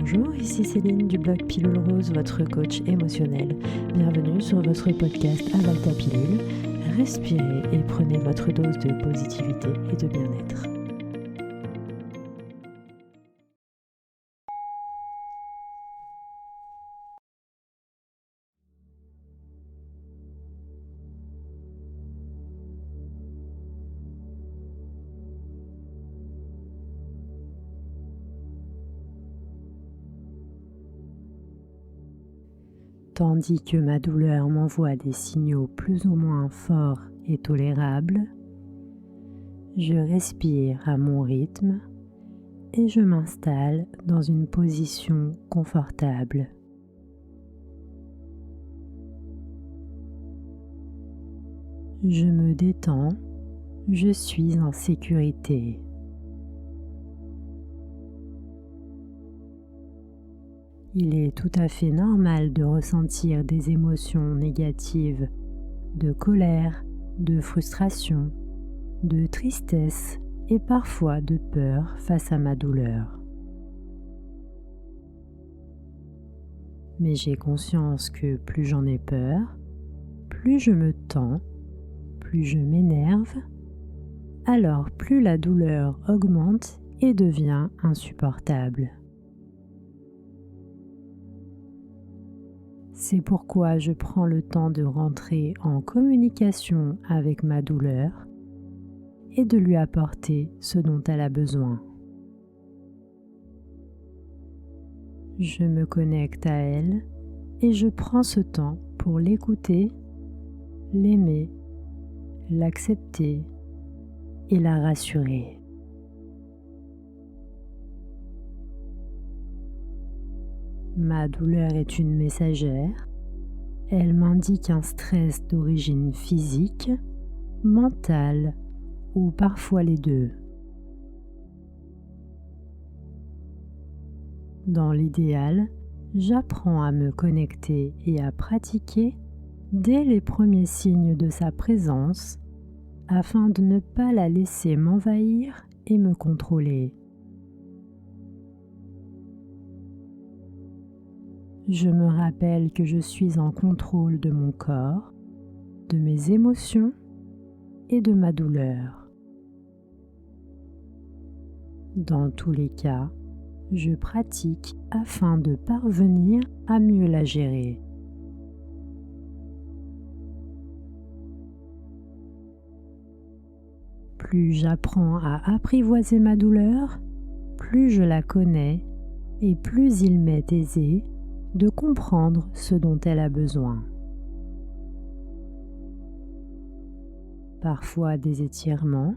Bonjour, ici Céline du blog Pilule Rose, votre coach émotionnel. Bienvenue sur votre podcast Avale ta pilule. Respirez et prenez votre dose de positivité et de bien-être. Tandis que ma douleur m'envoie des signaux plus ou moins forts et tolérables, je respire à mon rythme et je m'installe dans une position confortable. Je me détends, je suis en sécurité. Il est tout à fait normal de ressentir des émotions négatives, de colère, de frustration, de tristesse et parfois de peur face à ma douleur. Mais j'ai conscience que plus j'en ai peur, plus je me tends, plus je m'énerve, alors plus la douleur augmente et devient insupportable. C'est pourquoi je prends le temps de rentrer en communication avec ma douleur et de lui apporter ce dont elle a besoin. Je me connecte à elle et je prends ce temps pour l'écouter, l'aimer, l'accepter et la rassurer. Ma douleur est une messagère. Elle m'indique un stress d'origine physique, mentale ou parfois les deux. Dans l'idéal, j'apprends à me connecter et à pratiquer dès les premiers signes de sa présence afin de ne pas la laisser m'envahir et me contrôler. Je me rappelle que je suis en contrôle de mon corps, de mes émotions et de ma douleur. Dans tous les cas, je pratique afin de parvenir à mieux la gérer. Plus j'apprends à apprivoiser ma douleur, plus je la connais et plus il m'est aisé de comprendre ce dont elle a besoin. Parfois des étirements,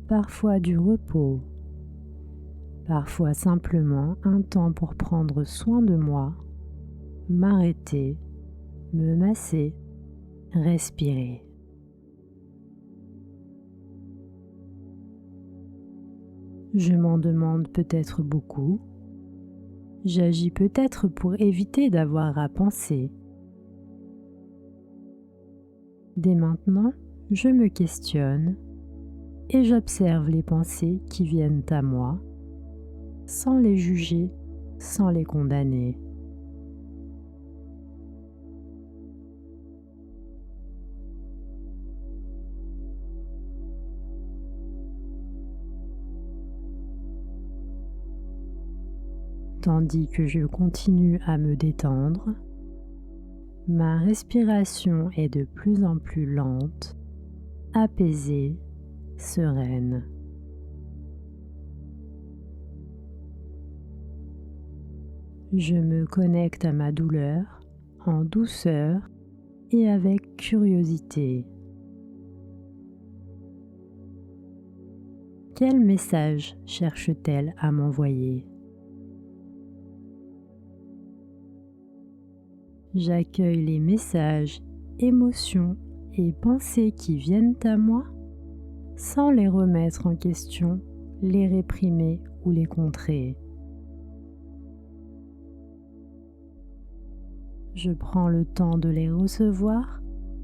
parfois du repos, parfois simplement un temps pour prendre soin de moi, m'arrêter, me masser, respirer. Je m'en demande peut-être beaucoup. J'agis peut-être pour éviter d'avoir à penser. Dès maintenant, je me questionne et j'observe les pensées qui viennent à moi, sans les juger, sans les condamner. Tandis que je continue à me détendre, ma respiration est de plus en plus lente, apaisée, sereine. Je me connecte à ma douleur en douceur et avec curiosité. Quel message cherche-t-elle à m'envoyer ? J'accueille les messages, émotions et pensées qui viennent à moi sans les remettre en question, les réprimer ou les contrer. Je prends le temps de les recevoir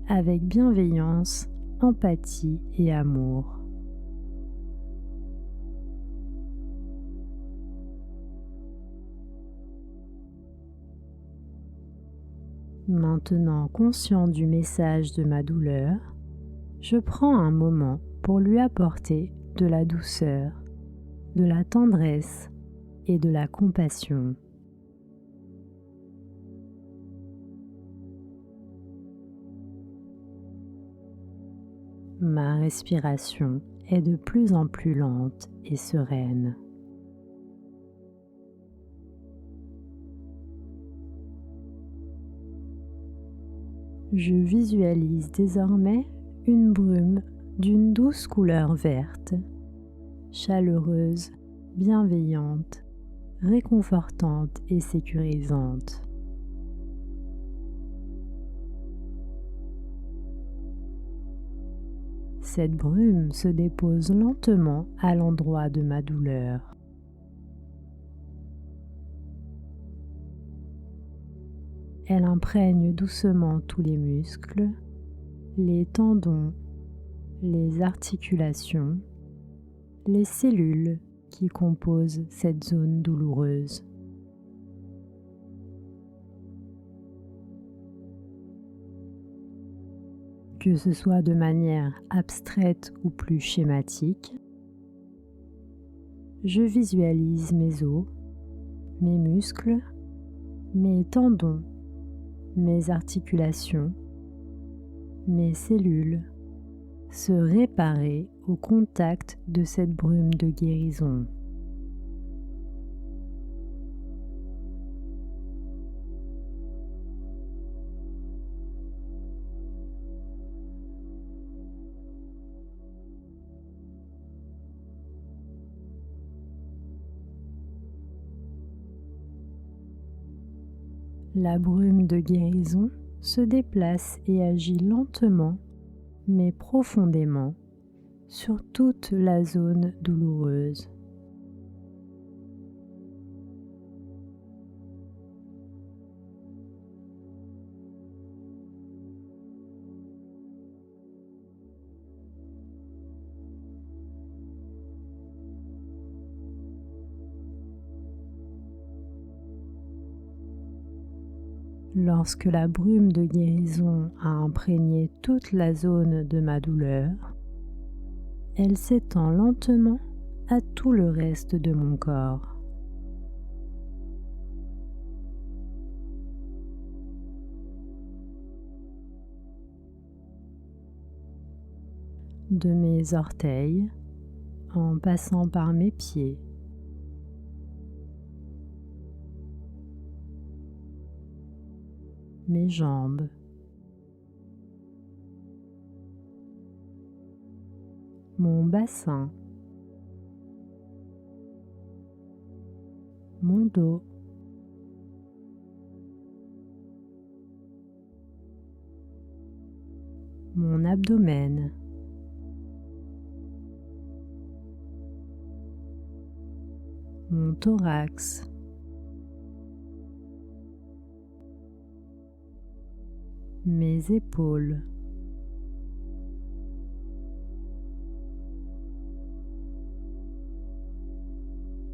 avec bienveillance, empathie et amour. Maintenant conscient du message de ma douleur, je prends un moment pour lui apporter de la douceur, de la tendresse et de la compassion. Ma respiration est de plus en plus lente et sereine. Je visualise désormais une brume d'une douce couleur verte, chaleureuse, bienveillante, réconfortante et sécurisante. Cette brume se dépose lentement à l'endroit de ma douleur. Elle imprègne doucement tous les muscles, les tendons, les articulations, les cellules qui composent cette zone douloureuse. Que ce soit de manière abstraite ou plus schématique, je visualise mes os, mes muscles, mes tendons, mes articulations, mes cellules se réparer au contact de cette brume de guérison. La brume de guérison se déplace et agit lentement mais profondément sur toute la zone douloureuse. Lorsque la brume de guérison a imprégné toute la zone de ma douleur, elle s'étend lentement à tout le reste de mon corps. De mes orteils, en passant par mes pieds, mes jambes, mon bassin, mon dos, mon abdomen, mon thorax, mes épaules,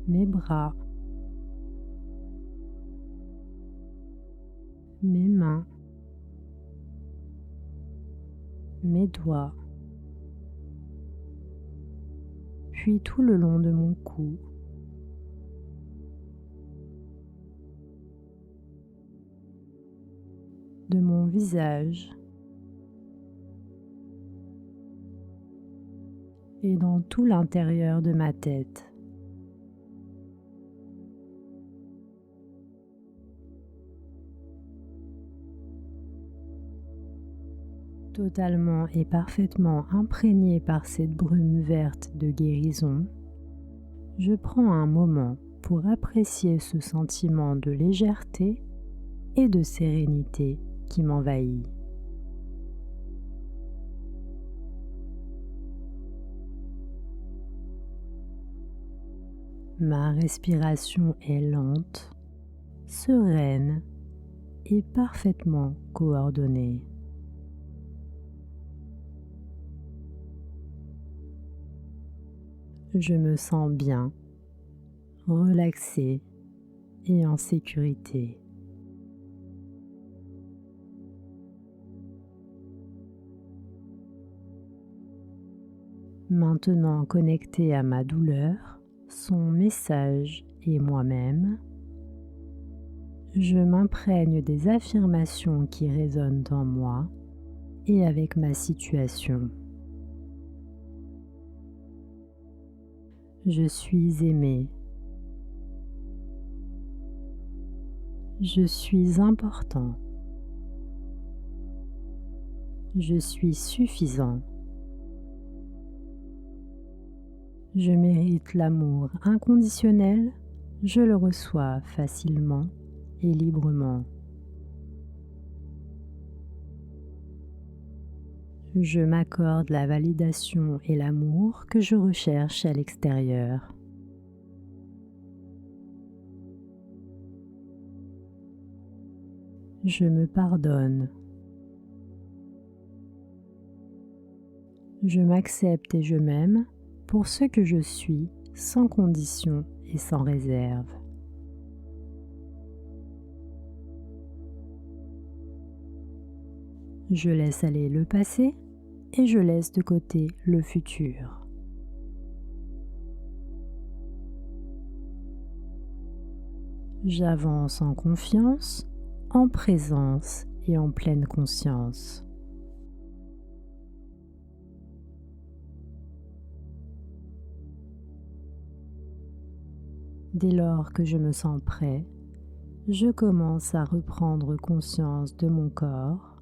mes bras, mes mains, mes doigts, puis tout le long de mon cou, de mon visage et dans tout l'intérieur de ma tête. Totalement et parfaitement imprégné par cette brume verte de guérison, je prends un moment pour apprécier ce sentiment de légèreté et de sérénité qui m'envahit. Ma respiration est lente, sereine et parfaitement coordonnée. Je me sens bien, relaxé et en sécurité. Maintenant connecté à ma douleur, son message et moi-même, je m'imprègne des affirmations qui résonnent en moi et avec ma situation. Je suis aimé. Je suis important. Je suis suffisant. Je mérite l'amour inconditionnel, je le reçois facilement et librement. Je m'accorde la validation et l'amour que je recherche à l'extérieur. Je me pardonne. Je m'accepte et je m'aime pour ce que je suis, sans condition et sans réserve. Je laisse aller le passé et je laisse de côté le futur. J'avance en confiance, en présence et en pleine conscience. Dès lors que je me sens prêt, je commence à reprendre conscience de mon corps,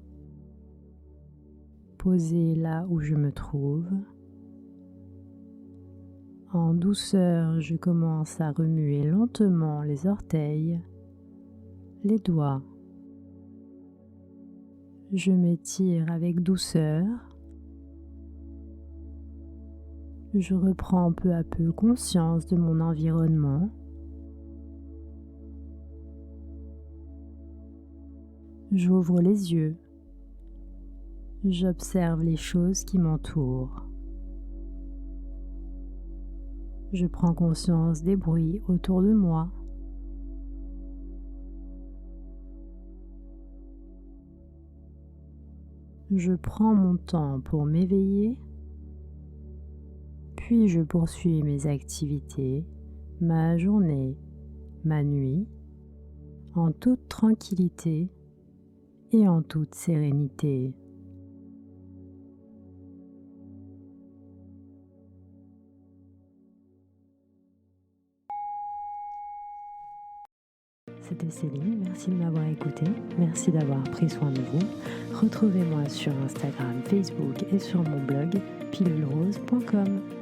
posé là où je me trouve. En douceur, je commence à remuer lentement les orteils, les doigts. Je m'étire avec douceur. Je reprends peu à peu conscience de mon environnement. J'ouvre les yeux. J'observe les choses qui m'entourent. Je prends conscience des bruits autour de moi. Je prends mon temps pour m'éveiller, puis je poursuis mes activités, ma journée, ma nuit, en toute tranquillité et en toute sérénité. C'était Céline, merci de m'avoir écouté, merci d'avoir pris soin de vous. Retrouvez-moi sur Instagram, Facebook et sur mon blog pilulerose.com.